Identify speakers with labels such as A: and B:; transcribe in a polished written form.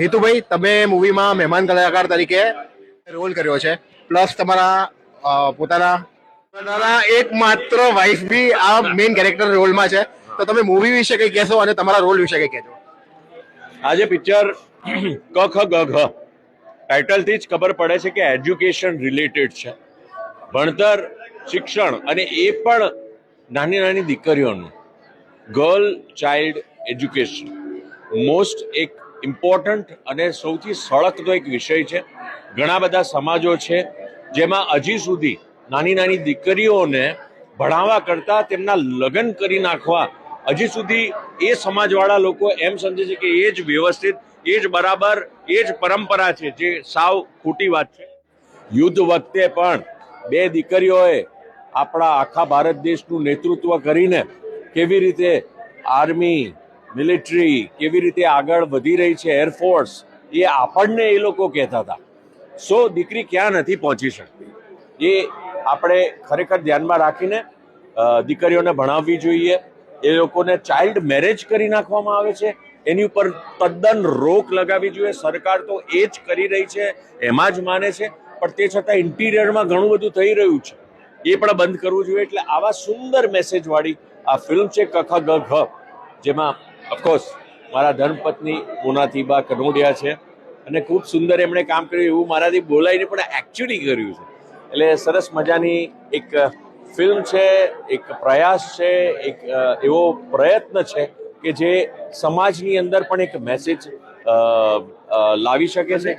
A: હિતુભાઈ, તમે મૂવીમાં મહેમાન કલાકાર તરીકે રોલ કર્યો છે, પ્લસ તમારા પોતાના એકમાત્ર વાઇફ બી આ મેઇન કેરેક્ટર રોલમાં છે. તો તમે મૂવી વિશે કંઈ કહેશો અને તમારા રોલ વિશે કંઈ કહેજો.
B: આજે પિક્ચર ક ખ ગ ઘ ટાઇટલથી જ ખબર પડે છે કે એજ્યુકેશન રિલેટેડ છે. ભણતર, શિક્ષણ, અને એ પણ નાની નાની દીકરીઓનું ગર્લ ચાઇલ્ડ એજ્યુકેશન મોસ્ટ એક ઇમ્પોર્ટન્ટ અને સૌથી સળગતો એક વિષય છે. ઘણા બધા સમાજો છે જેમાં હજી સુધી નાની નાની દીકરીઓને ભણાવવા કરતાં તેમના લગ્ન કરી નાખવા હજી સુધી એ સમાજવાળા લોકો એમ સમજે છે કે એ જ વ્યવસ્થિત, એ જ બરાબર, એ જ પરંપરા છે, જે સાવ ખોટી વાત છે. યુદ્ધ વખતે પણ બે દીકરીઓએ આપણા આખા ભારત દેશનું નેતૃત્વ કરીને કેવી રીતે આર્મી, મિલિટરી કેવી રીતે આગળ વધી રહી છે, એરફોર્સ, એ આપણને એ લોકો કહેતા હતા. દીકરી ક્યાં નથી પહોંચી શકતી, એ આપણે ખરેખર ધ્યાનમાં રાખીને દીકરીઓને ભણાવવી જોઈએ. એ લોકોને ચાઇલ્ડ મેરેજ કરી નાખવામાં આવે છે, એની ઉપર તદ્દન રોક લગાવવી જોઈએ. સરકાર તો એ જ કરી રહી છે, એમાં જ માને છે, પણ તે છતાં ઇન્ટિરિયરમાં ઘણું બધું થઈ રહ્યું છે, એ પણ બંધ કરવું જોઈએ. એટલે આવા સુંદર મેસેજવાળી આ ફિલ્મ છે ક ખ ગ ઘ, જેમાં ઓફકોર્સ મારા ધર્મપત્ની મોનાતીબા કનોડિયા છે, અને ખૂબ સુંદર એમણે કામ કર્યું. એવું મારાથી બોલાઈને પણ એકચ્યુઅલી કર્યું છે. એટલે સરસ મજાની એક ફિલ્મ છે, એક પ્રયાસ છે, એક એવો પ્રયત્ન છે કે જે સમાજની અંદર પણ એક મેસેજ લાવી શકે છે.